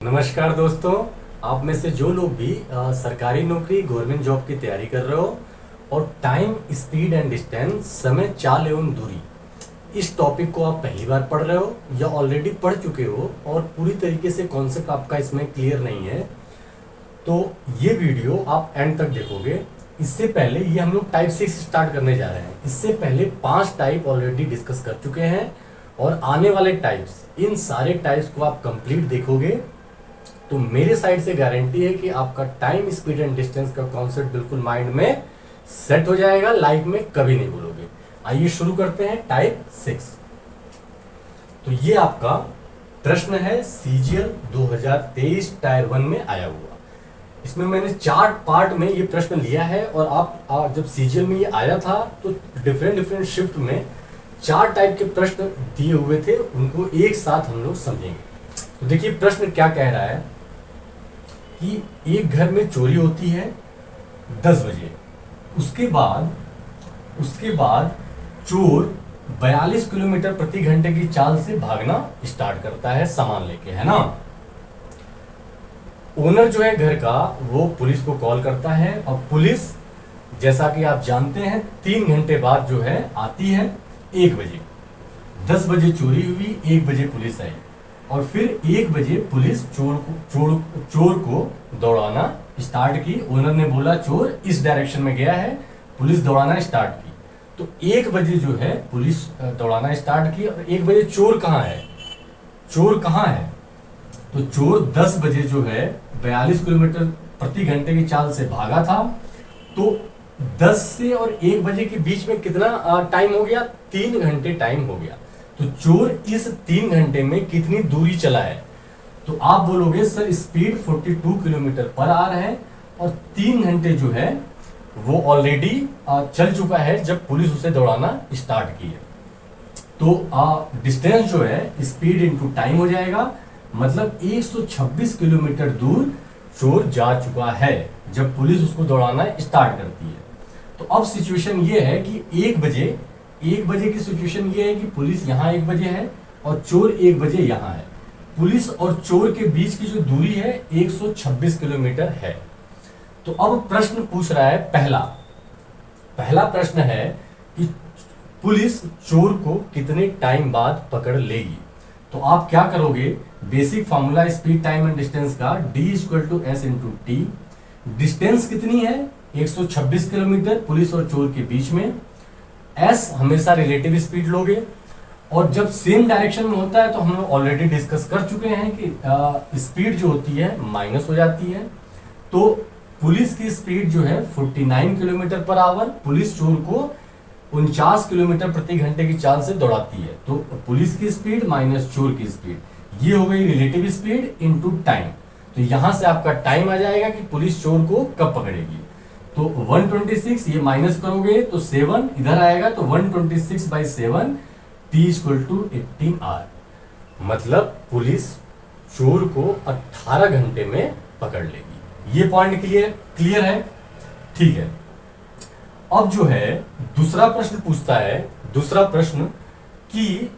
नमस्कार दोस्तों। आप में से जो लोग भी सरकारी नौकरी गवर्नमेंट जॉब की तैयारी कर रहे हो और टाइम स्पीड एंड डिस्टेंस समय चाल एवं दूरी इस टॉपिक को आप पहली बार पढ़ रहे हो या ऑलरेडी पढ़ चुके हो और पूरी तरीके से कॉन्सेप्ट आपका इसमें क्लियर नहीं है, तो ये वीडियो आप एंड तक देखोगे। इससे पहले ये हम लोग टाइप 6 स्टार्ट करने जा रहे हैं। इससे पहले 5 टाइप ऑलरेडी डिस्कस कर चुके हैं और आने वाले टाइप्स, इन सारे टाइप्स को आप कंप्लीट देखोगे तो मेरे साइड से गारंटी है कि आपका टाइम स्पीड एंड डिस्टेंस का कॉन्सेप्ट बिल्कुल माइंड में सेट हो जाएगा, लाइफ में कभी नहीं भूलोगे। आइए शुरू करते हैं टाइप 6। तो ये आपका प्रश्न है सीजीएल 2023 टायर 1 में आया हुआ। इसमें मैंने 4 पार्ट में ये प्रश्न लिया है और आप जब सीजीएल में ये आया था तो डिफरेंट शिफ्ट में 4 टाइप के प्रश्न दिए हुए थे, उनको एक साथ हम लोग समझेंगे। तो देखिए प्रश्न क्या कह रहा है कि एक घर में चोरी होती है 10 बजे। उसके बाद चोर 42 किलोमीटर प्रति घंटे की चाल से भागना स्टार्ट करता है सामान लेके, है ना। ओनर जो है घर का वो पुलिस को कॉल करता है और पुलिस, जैसा कि आप जानते हैं, 3 घंटे बाद जो है आती है 1 बजे। 10 बजे चोरी हुई, 1 बजे पुलिस आई और फिर 1 बजे पुलिस चोर को दौड़ाना स्टार्ट की। ओनर ने बोला चोर इस डायरेक्शन में गया है, पुलिस दौड़ाना स्टार्ट की। तो 1 बजे जो है पुलिस दौड़ाना स्टार्ट की और 1 बजे चोर कहाँ है? तो चोर 10 बजे जो है 42 किलोमीटर प्रति घंटे की चाल से भागा था। तो 10 से और 1 बजे के बीच में कितना टाइम हो गया? 3 घंटे टाइम हो गया। तो चोर इस 3 घंटे में कितनी दूरी चला है? तो आप बोलोगे sir speed 42 kilometre per hour है और 3 घंटे जो है वो ऑलरेडी चल चुका है जब पुलिस उसे दौड़ाना स्टार्ट की है। तो डिस्टेंस जो है स्पीड इनटू टाइम हो जाएगा, मतलब 126 किलोमीटर दूर चोर जा चुका है जब पुलिस उसको दौड़ाना स्टार्ट करती है। तो अब सिचुएशन ये है कि 1 बजे की सिचुएशन ये है कि पुलिस यहाँ 1 बजे है और चोर 1 बजे यहाँ है। पुलिस और चोर के बीच की जो दूरी है 126 किलोमीटर है। तो अब प्रश्न पूछ रहा है, पहला प्रश्न है कि पुलिस चोर को कितने टाइम बाद पकड़ लेगी। तो आप क्या करोगे? Basic formula speed time and distance का D = S × T। डिस्टेंस कितनी है? 126 किलोमीटर पुलिस और चोर के बीच में। S हमेशा रिलेटिव स्पीड लोगे और जब सेम डायरेक्शन में होता है तो हम लोग ऑलरेडी डिस्कस कर चुके हैं कि स्पीड जो होती है माइनस हो जाती है। तो पुलिस की स्पीड जो है 49 किलोमीटर पर आवर, पुलिस चोर को 49 किलोमीटर प्रति घंटे की चाल से दौड़ाती है। तो पुलिस की स्पीड माइनस चोर की स्पीड, ये हो गई रिलेटिव स्पीड इनटू टाइम। तो यहां से आपका टाइम आ जाएगा कि पुलिस चोर को कब पकड़ेगी। तो 126 ये माइनस करोगे तो 7 इधर आएगा, तो 126/7 T = 18 आवर, मतलब पुलिस चोर को 18 घंटे में पकड़ लेगी। ये पॉइंट क्लियर है? ठीक है। अब जो है दूसरा प्रश्न पूछता है, दूसरा प्रश्न कि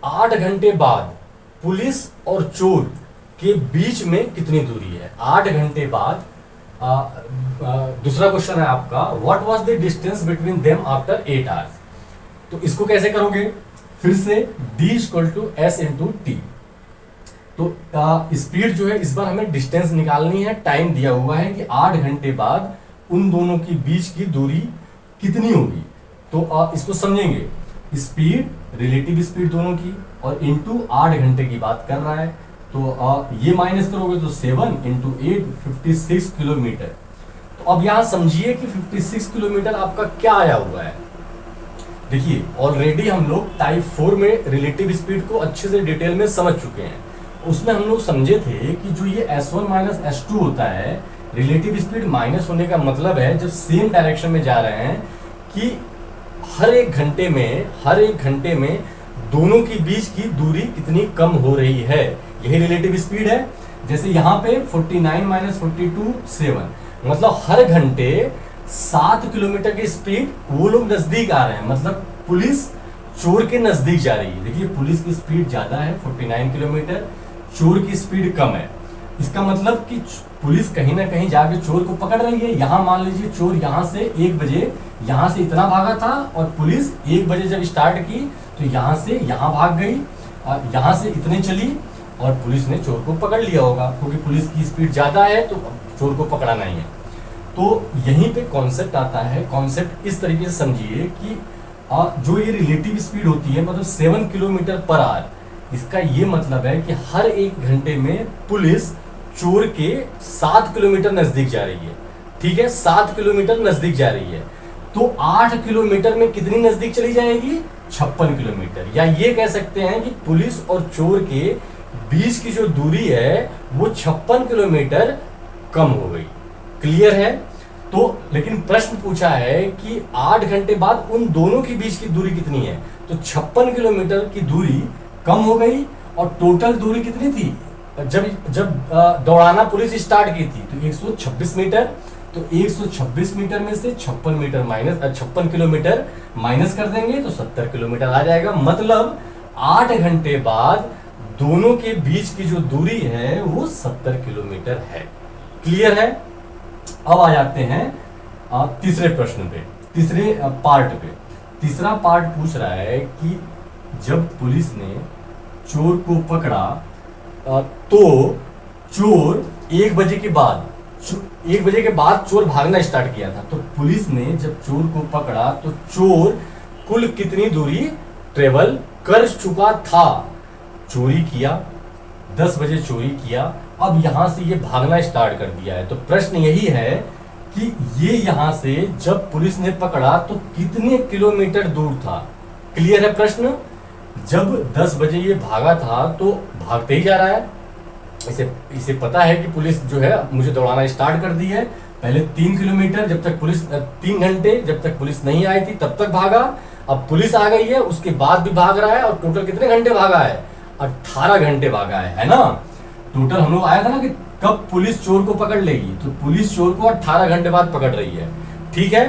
8 घंटे बाद पुलिस और चोर के बीच में कितनी दूरी है? 8 घंटे बाद दूसरा क्वेश्चन है आपका, what was the distance between them after 8 hours. तो इसको कैसे करोगे? फिर से D = S × T। तो स्पीड जो है इस बार हमें डिस्टेंस निकालनी है, टाइम दिया हुआ है कि 8 घंटे बाद उन दोनों के बीच की दूरी कितनी होगी। तो इसको समझेंगे, स्पीड रिलेटिव स्पीड दोनों की और इनटू 8 घंटे की बात कर रहा है। तो ये माइनस करोगे तो 7 × 8 56 किलोमीटर। तो अब यहां समझिए कि 56 किलोमीटर आपका क्या आया हुआ है। देखिए ऑलरेडी हम लोग टाइप 4 में रिलेटिव स्पीड को अच्छे से डिटेल में समझ चुके हैं। उसमें हम लोग समझे थे कि जो ये S1 - S2 होता है, रिलेटिव स्पीड माइनस होने का मतलब है जब सेम डायरेक्शन में जा रहे हैं कि हर एक घंटे में दोनों के बीच की दूरी कितनी कम हो रही है, यही रिलेटिव स्पीड है। जैसे यहाँ पे 49 - 42 7, मतलब हर घंटे 7 किलोमीटर की स्पीड वो लोग नजदीक आ रहे हैं, मतलब पुलिस चोर के नजदीक जा रही है। देखिए पुलिस की स्पीड ज्यादा है 49 किलोमीटर, चोर की स्पीड कम है। इसका मतलब कि पुलिस कहीं ना कहीं जाके चोर को पकड़ रही है। यहाँ मान लीजिए चोर यहाँ से 1 बजे यहाँ से इतना भागा था और पुलिस 1 बजे जब स्टार्ट की तो यहाँ से यहाँ भाग गई, यहाँ से इतने चली और पुलिस ने चोर को पकड़ लिया होगा, क्योंकि पुलिस की स्पीड ज़्यादा है तो चोर को पकड़ा नहीं है। तो यहीं पे कॉन्सेप्ट आता है। कॉन्सेप्ट इस तरीके से समझिए कि जो ये रिलेटिव स्पीड होती है मतलब 7 किलोमीटर पर आवर, इसका ये मतलब है कि हर 1 घंटे में पुलिस चोर के 7 किलोमीटर नजदीक जा रही है। ठीक है, 7 किलोमीटर नजदीक जा रही है। तो 8 किलोमीटर में कितनी नजदीक चली जाएगी? 56 किलोमीटर। या ये कह सकते हैं कि पुलिस और चोर के बीच की जो दूरी है वो 56 किलोमीटर कम हो गई। क्लियर है? तो लेकिन प्रश्न पूछा है कि 8 घंटे बाद उन दोनों के बीच की दूरी कितनी है? तो 56 किलोमीटर की दूरी कम हो गई। और टोटल दूरी कितनी थी जब दौड़ाना पुलिस स्टार्ट की थी? तो 126 मीटर। तो 126 मीटर में से 56 किलोमीटर माइनस कर देंगे तो 70 किलोमीटर आ जाएगा। मतलब 8 घंटे बाद दोनों के बीच की जो दूरी है वो 70 किलोमीटर है। क्लियर है? अब आ जाते हैं तीसरे प्रश्न पे, तीसरे पार्ट पे। तीसरा पार्ट पूछ रहा है कि जब पुलिस ने चोर को पकड़ा तो चोर 1 बजे के बाद चोर भागना स्टार्ट किया था। तो पुलिस ने जब चोर को पकड़ा तो चोर कुल कितनी दूरी ट्रेवल कर चुका था? चोरी किया, 10 बजे चोरी किया, अब यहां से ये भागना स्टार्ट कर दिया है। तो प्रश्न यही है कि ये यहां से जब पुलिस ने पकड़ा तो कितने किलोमीटर दूर था? क्लियर है प्रश्न? जब 10 बजे ये भागा था तो भागते ही जा रहा है। इसे पता है कि पुलिस जो है मुझे दौड़ाना स्टार्ट कर दी है। पहले 3 किलोमीटर जब तक पुलिस 3 घंटे जब तक पुलिस नहीं आई थी तब तक भागा। अब पुलिस आ गई है उसके बाद भी भाग रहा है और टोटल कितने घंटे भागा है? 18 घंटे भागा है ना। टोटल हम लोग आया था ना कि कब पुलिस चोर को पकड़ लेगी, तो पुलिस चोर को 18 घंटे बाद पकड़ रही है। ठीक है,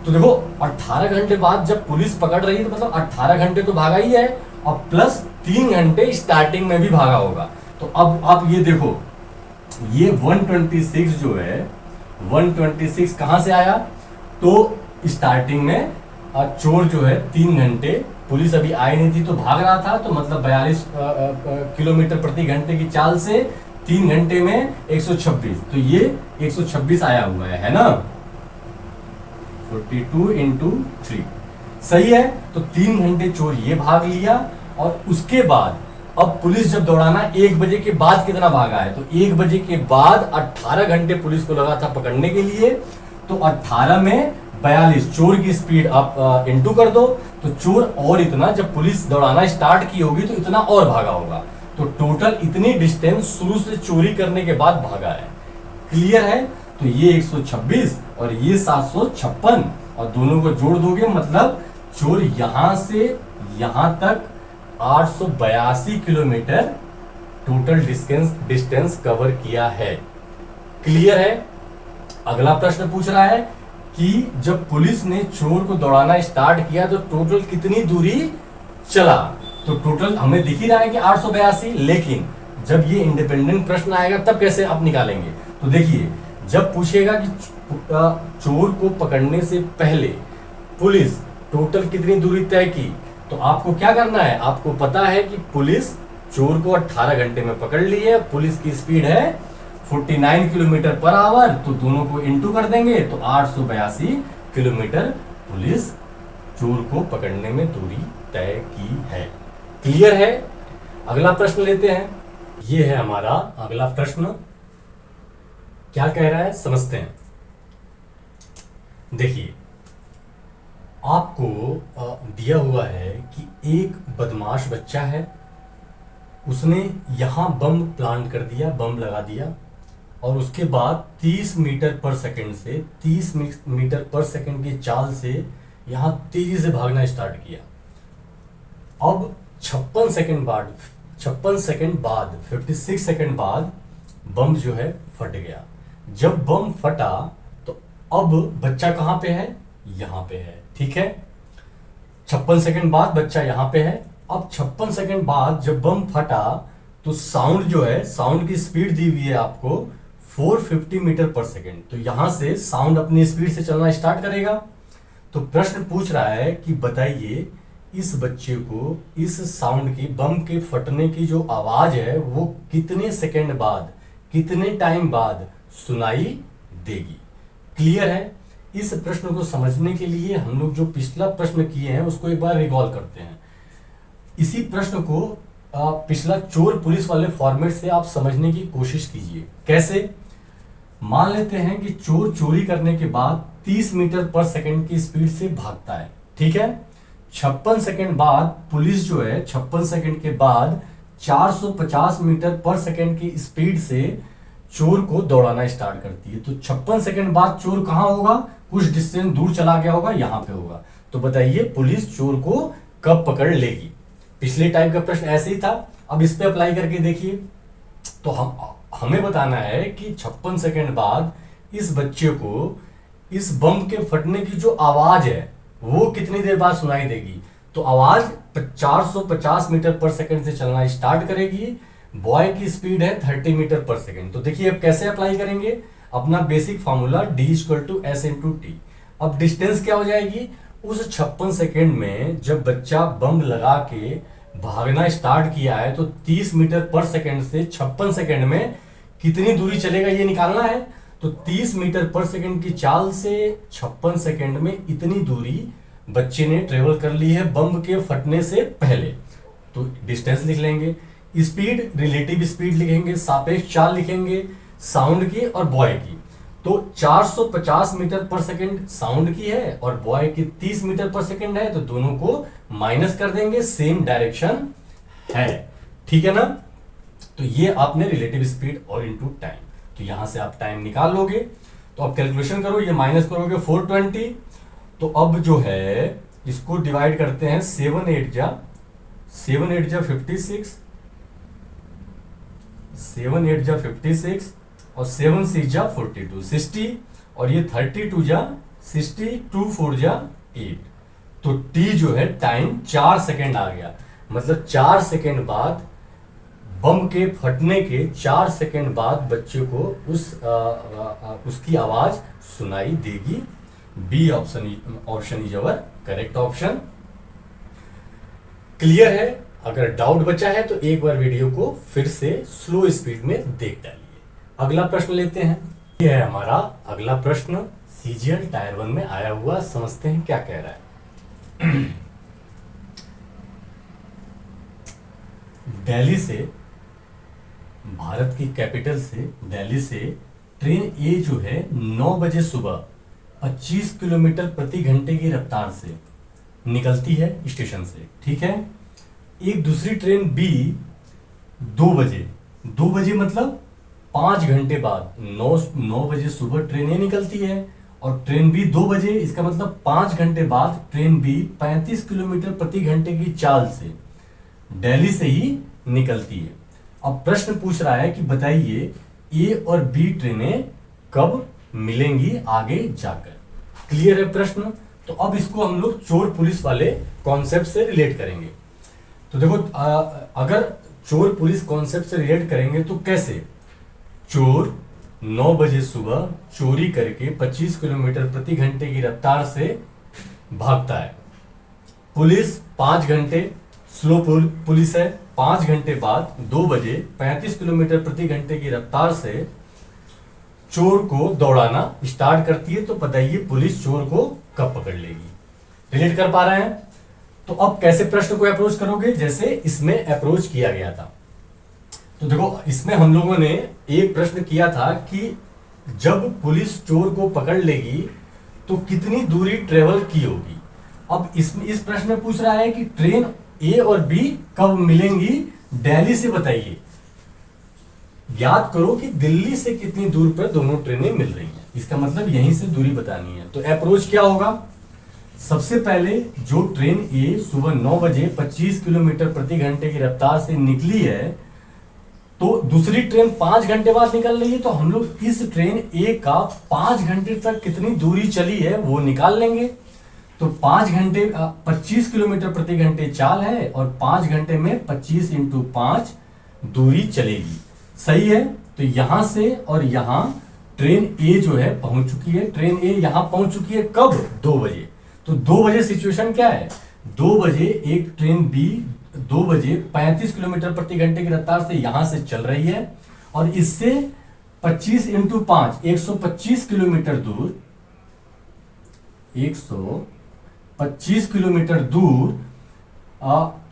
तो देखो 18 घंटे बाद जब पुलिस पकड़ रही है तो मतलब 18 घंटे तो भागा ही है और प्लस 3 घंटे स्टार्टिंग में भी भागा होगा। तो अब ये देखो ये 126 जो है 126 कहां से आया? तो स्टार्टिंग में चोर जो है 3 घंटे, पुलिस अभी आई नहीं थी तो भाग रहा था, तो मतलब 42 किलोमीटर प्रति घंटे की चाल से 3 घंटे में 126, तो ये 126 आया हुआ है ना। 42 इंटू 3 सही है। तो 3 घंटे चोर ये भाग लिया और उसके बाद अब पुलिस जब दौड़ाना 1 बजे के बाद कितना भागा है? तो 1 बजे के बाद 18 घंटे पुलिस को लगा था पकड़ने के लिए। तो 18 में 42 चोर की स्पीड आप इंटू कर दो, तो चोर और इतना जब पुलिस दौड़ाना स्टार्ट की होगी तो इतना और भागा होगा। तो टोटल इतनी डिस्टेंस शुरू से चोरी करने के बाद भागा है। क्लियर है? तो ये 126 और ये 756 और दोनों को जोड़ दोगे मतलब चोर यहां से यहां तक 882 किलोमीटर टोटल डिस्टेंस कवर किया है। क्लियर है? अगला प्रश्न पूछ रहा है कि जब पुलिस ने चोर को दौड़ाना स्टार्ट किया तो टोटल कितनी दूरी चला? तो टोटल हमें दिख ही रहा है कि 882, लेकिन जब ये इंडिपेंडेंट प्रश्न आएगा तब कैसे आप निकालेंगे? तो देखिए जब पूछेगा कि चोर को पकड़ने से पहले पुलिस टोटल कितनी दूरी तय की, तो आपको क्या करना है? आपको पता है कि पुलिस चोर को 18 घंटे में पकड़ ली है, पुलिस की स्पीड है 49 किलोमीटर पर आवर, तो दोनों को इंटू कर देंगे तो 882 किलोमीटर पुलिस चोर को पकड़ने में दूरी तय की है। क्लियर है? अगला प्रश्न लेते हैं। ये है हमारा अगला प्रश्न, क्या कह रहा है समझते हैं। देखिए आपको दिया हुआ है कि एक बदमाश बच्चा है, उसने यहां बम प्लांट कर दिया, बम लगा दिया और उसके बाद 30 मीटर पर सेकंड से 30 मीटर पर सेकंड की चाल से यहां तेजी से भागना स्टार्ट किया। अब 56 सेकंड बाद 56 सेकंड बाद बम जो है फट गया। जब बम फटा तो अब बच्चा कहां पे है? यहां पे है। ठीक है, 56 सेकंड बाद बच्चा यहां पे है। अब 56 सेकंड बाद जब बम फटा तो साउंड जो है, साउंड की स्पीड दी हुई है आपको 450 मीटर पर सेकेंड। तो यहां से साउंड अपनी स्पीड से चलना स्टार्ट करेगा। तो प्रश्न पूछ रहा है कि बताइए इस बच्चे को इस साउंड की, बम के फटने की जो आवाज है वो कितने सेकेंड बाद, कितने टाइम बाद सुनाई देगी। क्लियर है? इस प्रश्न को समझने के लिए हम लोग जो पिछला प्रश्न किए हैं उसको एक बार रिकॉल करते हैं। इसी प्रश्न को पिछला चोर पुलिस वाले फॉर्मेट से आप समझने की कोशिश कीजिए। कैसे? मान लेते हैं कि चोर चोरी करने के बाद 30 मीटर पर सेकंड की स्पीड से भागता है, ठीक है। 56 सेकंड बाद पुलिस जो है 56 सेकंड के बाद 450 मीटर पर सेकंड की स्पीड से चोर को दौड़ाना स्टार्ट करती है। तो 56 सेकंड बाद चोर कहां होगा? कुछ डिस्टेंस दूर चला गया होगा, यहां पे होगा। तो बताइए पुलिस चोर को कब पकड़ लेगी? पिछले टाइप का प्रश्न ऐसे ही था, अब इस पे अप्लाई करके देखिए। तो हमें बताना है कि 56 सेकंड बाद इस बच्चे को इस बम के फटने की जो आवाज है वो कितनी देर बाद सुनाई देगी। तो आवाज 450 मीटर पर सेकंड से चलना स्टार्ट करेगी। बॉय की स्पीड है 30 मीटर पर सेकंड। तो देखिए अब कैसे अप्लाई करेंगे अपना बेसिक फॉर्मूला D=S/T। अब डिस्टेंस क्या हो जाएगी? उस 56 सेकंड में जब बच्चा बम लगा के भागना स्टार्ट किया है तो 30 मीटर पर सेकंड से 56 सेकंड में कितनी दूरी चलेगा ये निकालना है। तो 30 मीटर पर सेकंड की चाल से 56 सेकंड में इतनी दूरी बच्चे ने ट्रेवल कर ली है बम के फटने से पहले। तो डिस्टेंस लिख लेंगे, स्पीड रिलेटिव स्पीड लिखेंगे, सापेक्ष चाल लिखेंगे साउंड की और बॉय की। तो 450 मीटर पर सेकंड साउंड की है और बॉय की 30 मीटर पर सेकंड है, तो दोनों को माइनस कर देंगे, सेम डायरेक्शन है, ठीक है ना। तो ये आपने रिलेटिव स्पीड और इनटू टाइम, तो यहां से आप टाइम निकाल लोगे। तो अब कैलकुलेशन करो, ये माइनस करोगे 420। तो अब जो है इसको डिवाइड करते हैं 7 8 जा 56, 7 8 जा 56 और 7 6 जा 42, 60 और ये 32 जा 60, 2 4 जा 8। तो t जो है टाइम 4 सेकेंड आ गया। मतलब 4 सेकेंड बाद बम के फटने के 4 सेकेंड बाद बच्चे को उसकी आवाज सुनाई देगी। B option is our correct option. Clear है? अगर डाउट बचा है तो एक बार वीडियो को फिर से स्लो स्पीड में देख डालिए। अगला प्रश्न लेते हैं। यह है हमारा अगला प्रश्न, सीजीएल टायर 1 में आया हुआ। समझते हैं क्या कह रहा है। दिल्ली से, भारत की कैपिटल से, दिल्ली से ट्रेन ए जो है 9 बजे सुबह 25 किलोमीटर प्रति घंटे की रफ्तार से निकलती है स्टेशन से, ठीक है। एक दूसरी ट्रेन बी 2 बजे मतलब 5 घंटे बाद, 9 बजे सुबह ट्रेन ए निकलती है और ट्रेन बी 2 बजे, इसका मतलब 5 घंटे बाद ट्रेन बी 35 किलोमीटर प्रति घंटे की चाल से दिल्ली से ही निकलती है। अब प्रश्न पूछ रहा है कि बताइए ए और बी ट्रेनें कब मिलेंगी आगे जाकर। क्लियर है प्रश्न? तो अब इसको हम लोग चोर पुलिस वाले कॉन्सेप्ट से रिलेट करेंगे। तो देखो अगर चोर पुलिस कॉन्सेप्ट से रिलेट करेंगे तो कैसे? चोर 9 बजे सुबह चोरी करके 25 किलोमीटर प्रति घंटे की रफ्तार से भागता है। पुलिस 5 घंटे, स्लो पुलिस है, 5 घंटे बाद 2 बजे 35 किलोमीटर प्रति घंटे की रफ्तार से चोर को दौड़ाना स्टार्ट करती है। तो बताइए पुलिस चोर को कब पकड़ लेगी? रिलेट कर पा रहे हैं? तो अब कैसे प्रश्न को अप्रोच करोगे? जैसे इसमें अप्रोच किया गया था। तो देखो इसमें हम लोगों ने एक प्रश्न किया था कि जब पुलिस चोर को पकड़ लेगी तो कितनी दूरी ट्रेवल की होगी। अब इस प्रश्न में पूछ रहा है कि ट्रेन ए और बी कब मिलेंगी दिल्ली से, बताइए। याद करो कि दिल्ली से कितनी दूर पर दोनों ट्रेनें मिल रही हैं, इसका मतलब यहीं से दूरी बतानी है। तो अप्रोच क्या होगा? सबसे पहले जो ट्रेन ए सुबह 9 बजे 25 किलोमीटर प्रति घंटे की रफ्तार से निकली है, तो दूसरी ट्रेन 5 घंटे बाद निकल रही है, तो हम लोग इस ट्रेन ए का 5 घंटे तक कितनी दूरी चली है वो निकाल लेंगे। तो 5 घंटे 25 किलोमीटर प्रति घंटे चाल है और 5 घंटे में 25 × 5 दूरी चलेगी। सही है। तो यहां से और यहां ट्रेन ए जो है पहुंच चुकी है। ट्रेन ए यहां पहुंच चुकी है कब? 2 बजे। तो 2 बजे सिचुएशन क्या है? 2 बजे एक ट्रेन बी 2 बजे 35 किलोमीटर प्रति घंटे की रफ्तार से यहां से चल रही है और इससे 25 इंटू 5 125 किलोमीटर दूर 125 किलोमीटर दूर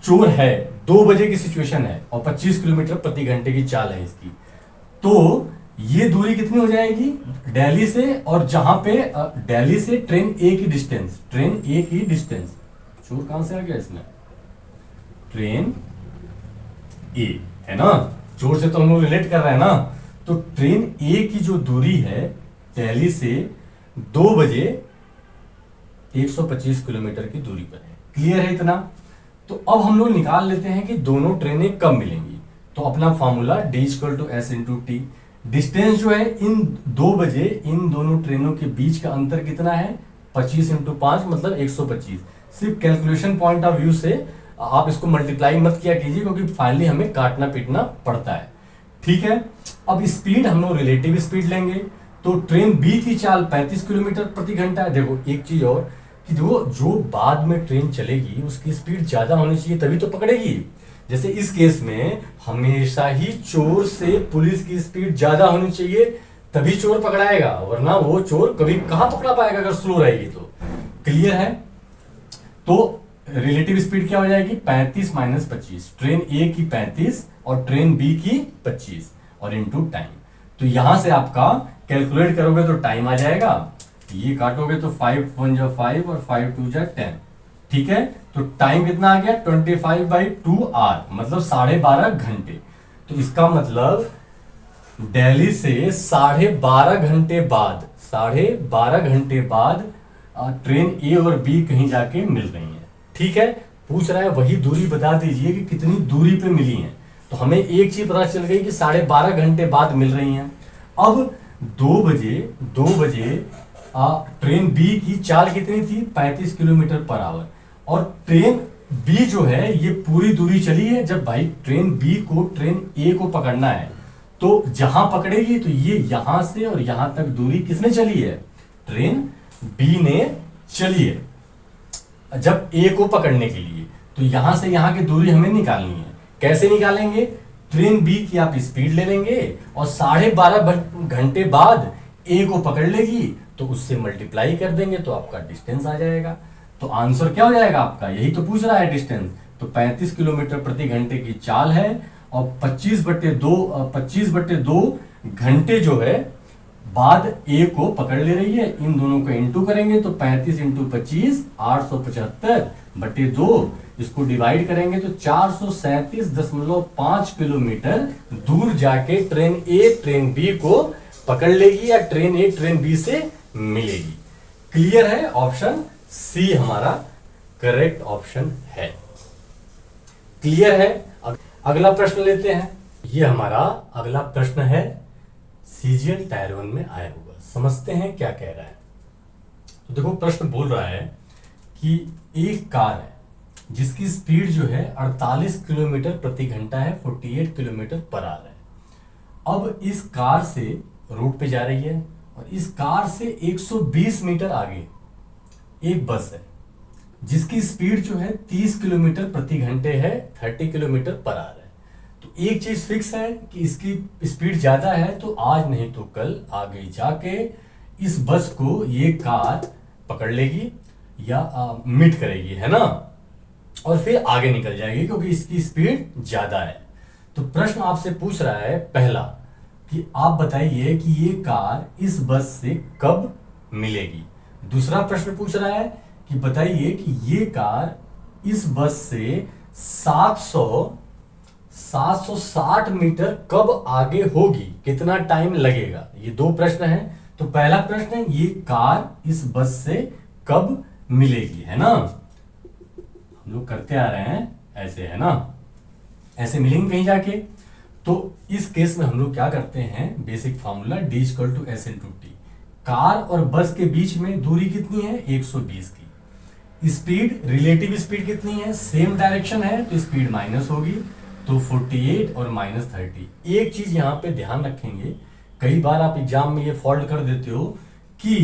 चोर है। 2 बजे की सिचुएशन है और 25 किलोमीटर प्रति घंटे की चाल है इसकी। तो ये दूरी कितनी हो जाएगी दिल्ली से, और जहां पे दिल्ली से ट्रेन ए की डिस्टेंस, ट्रेन ए की डिस्टेंस, चोर कहां से आ गया इसमें? ट्रेन ए है ना, चोर से तो हम लोग रिलेट कर रहे हैं ना। तो ट्रेन ए की जो दूरी है दिल्ली से 2 बजे 125 किलोमीटर की दूरी पर है। क्लियर है इतना? तो अब हम लोग निकाल लेते हैं कि दोनों ट्रेनें कब मिलेंगी। तो अपना फॉर्मूला D=S/T। डिस्टेंस जो है इन 2 बजे इन दोनों ट्रेनों के बीच का अंतर कितना है? 25 इंटू 5 मतलब 125। सिर्फ कैलकुलेशन पॉइंट ऑफ व्यू से आप इसको मल्टीप्लाई मत किया कीजिए, क्योंकि फाइनली हमें काटना पीटना पड़ता है। ठीक है। अब स्पीड हम लोग रिलेटिव स्पीड लेंगे। तो ट्रेन बी की चाल 35 किलोमीटर प्रति घंटा है। देखो एक चीज और कि देखो, जो बाद में ट्रेन चलेगी उसकी स्पीड ज्यादा होनी चाहिए तभी तो पकड़ेगी। जैसे इस केस में हमेशा ही चोर से पुलिस की स्पीड ज्यादा होनी चाहिए तभी चोर पकड़ाएगा, वरना वो चोर कभी कहां पकड़ा पाएगा अगर स्लो रहेगी तो। क्लियर है? तो रिलेटिव स्पीड क्या हो जाएगी? 35 माइनस 25। ट्रेन ए की 35 और ट्रेन बी की 25 और इनटू टाइम। तो यहां से आपका कैलकुलेट करोगे तो टाइम आ जाएगा, ये काटोगे तो 5 1 जा 5 और 5 2 जा 10। ठीक है। तो टाइम कितना आ गया? 25/2 आवर, मतलब 12.5 घंटे। तो इसका मतलब दिल्ली से 12.5 घंटे बाद 12.5 घंटे बाद ट्रेन ए और बी कहीं जाके मिल रही है। ठीक है। पूछ रहा है वही दूरी बता दीजिए कि कितनी दूरी पे मिली है। तो हमें एक चीज पता चल गई कि 12.5 घंटे बाद मिल रही हैं। अब 2 बजे ट्रेन बी की चाल कितनी थी? 35 किलोमीटर पर आवर। और ट्रेन बी जो है ये पूरी दूरी चली है। जब भाई ट्रेन बी को ट्रेन ए को पकड़ना है तो जहां पकड़ेगी तो ये यहां से और यहां तक दूरी किसने चली है? ट्रेन बी ने चली है जब ए को पकड़ने के लिए। तो यहां से यहां की दूरी हमें निकालनी है। कैसे निकालेंगे? ट्रेन बी की आप स्पीड ले लेंगे और 12.5 घंटे बाद ए को पकड़ लेगी तो उससे मल्टीप्लाई कर देंगे तो आपका डिस्टेंस आ जाएगा। तो आंसर क्या हो जाएगा आपका? यही तो पूछ रहा है डिस्टेंस। तो 35 किलोमीटर प्रति घंटे की चाल है और 25/2 घंटे जो है बाद ए को पकड़ ले रही है। इन दोनों को इंटू करेंगे तो 35 इंटू 25 875/2। इसको डिवाइड करेंगे तो 437.5 किलोमीटर दूर जाके ट्रेन ए ट्रेन बी को पकड़ लेगी या ट्रेन ए ट्रेन बी से मिलेगी। क्लियर है? ऑप्शन सी हमारा करेक्ट ऑप्शन है। क्लियर है? अगला प्रश्न लेते हैं। ये हमारा अगला प्रश्न है, सीजीएल टायर 1 में आया होगा। समझते हैं क्या कह रहा है। तो देखो प्रश्न बोल रहा है कि एक कार है जिसकी स्पीड जो है 48 किलोमीटर प्रति घंटा है, 48 किलोमीटर पर आवर है। अब इस कार से रोड पे जा रही है और इस कार से 120 मीटर आगे एक बस है जिसकी स्पीड जो है 30 किलोमीटर प्रति घंटे है, 30 किलोमीटर पर आवर है। तो एक चीज फिक्स है कि इसकी स्पीड ज्यादा है तो आज नहीं तो कल आगे जाके इस बस को ये कार पकड़ लेगी या मीट करेगी, है ना, और फिर आगे निकल जाएगी क्योंकि इसकी स्पीड ज्यादा है। तो प्रश्न आपसे पूछ रहा है पहला कि आप बताइए कि ये कार इस बस से कब मिलेगी। दूसरा प्रश्न पूछ रहा है कि बताइए कि ये कार इस बस से 760 मीटर कब आगे होगी, कितना टाइम लगेगा। ये दो प्रश्न हैं। तो पहला प्रश्न है ये कार इस बस से कब मिलेगी, है ना, हम लोग करते आ रहे हैं ऐसे, है ना, ऐसे मिलेंगे कहीं जाके। तो इस केस में हम लोग क्या करते हैं, बेसिक फार्मूला D=S/T। कार और बस के बीच में दूरी कितनी है, 120 की। स्पीड, रिलेटिव स्पीड कितनी है, सेम डायरेक्शन है तो स्पीड माइनस होगी। तो 48 और -30। एक चीज यहाँ पे ध्यान रखेंगे, कई बार आप एग्जाम में ये फॉल्ट कर देते हो कि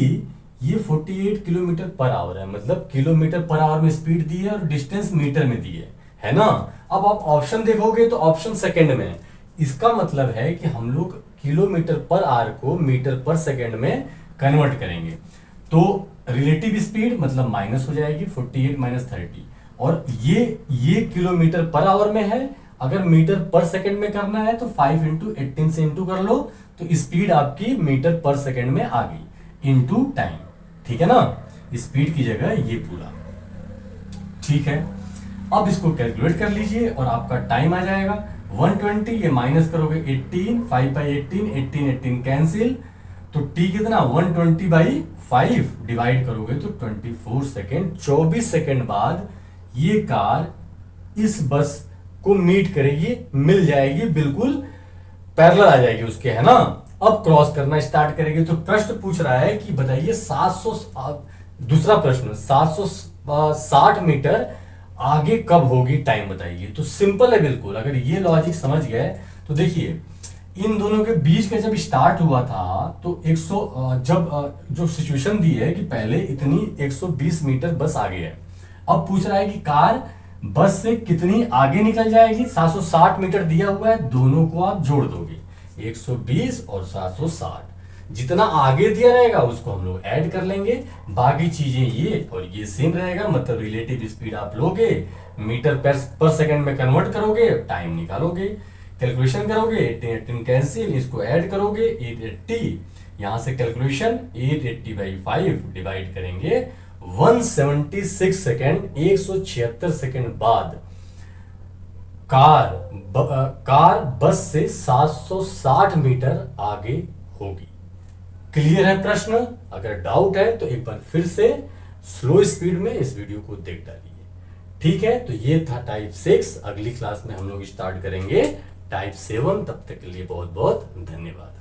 ये 48 किलोमीटर पर आवर है, मतलब किलोमीटर पर आवर में स्पीड दी है और डिस्टेंस मीटर में दी है ना। अब आप ऑप्शन देखोगे तो ऑप्शन सेकंड में है, इसका मतलब है कि हम लोग किलोमीटर पर आवर को मीटर पर सेकंड में कन्वर्ट करेंगे। तो रिलेटिव स्पीड मतलब माइनस हो जाएगी 48 - 30, और ये किलोमीटर पर आवर में है। अगर मीटर पर सेकंड में करना है तो 5 × 18 से इंटू कर लो, तो स्पीड आपकी मीटर पर सेकंड में आ गई इंटू टाइम। ठीक है ना, स्पीड की जगह ये पूरा। ठीक है, अब इसको कैलकुलेट कर लीजिए और आपका टाइम आ जाएगा 120। ये माइनस करोगे 18, 5/18, 18 कैंसिल, तो टी कितना 120/5 डिवाइड करोगे तो 24 सेकेंड। 24 सेकेंड बाद ये कार इस बस को मीट करेगी, मिल जाएगी, बिल्कुल पैरेलल आ जाएगी उसके, है ना। अब क्रॉस करना स्टार्ट करेगी। तो प्रश्न पूछ रहा है कि बताइए 700, दूसरा प्रश्न 760 मीटर आगे कब होगी, टाइम बताइए। तो सिंपल है बिल्कुल, अगर ये लॉजिक समझ गए तो देखिए इन दोनों के बीच का जब स्टार्ट हुआ था तो 100 जब जो सिचुएशन दी है कि पहले इतनी 120 मीटर बस आगे है। अब पूछ रहा है कि कार बस से कितनी आगे निकल जाएगी। 760 मीटर दिया हुआ है, दोनों को आप जोड़ दोगे 120 और 760, जितना आगे दिया रहेगा उसको हम लोग ऐड कर लेंगे, बाकी चीजें ये और ये सेम रहेगा। मतलब रिलेटिव स्पीड आप लोगे, मीटर पर सेकंड में कन्वर्ट करोगे, टाइम निकालोगे, कैलकुलेशन करोगे, 18 कैंसिल, इसको ऐड करोगे 880, यहां से कैलकुलेशन 880/5 डिवाइड करेंगे 176 सेकेंड, 176 सेकेंड बाद कार बस से 760 मीटर आगे होगी। क्लियर है प्रश्न? अगर डाउट है तो एक बार फिर से स्लो स्पीड में इस वीडियो को देख डालिए। ठीक है, तो ये था टाइप 6। अगली क्लास में हम लोग स्टार्ट करेंगे टाइप 7। तब तक के लिए बहुत बहुत धन्यवाद।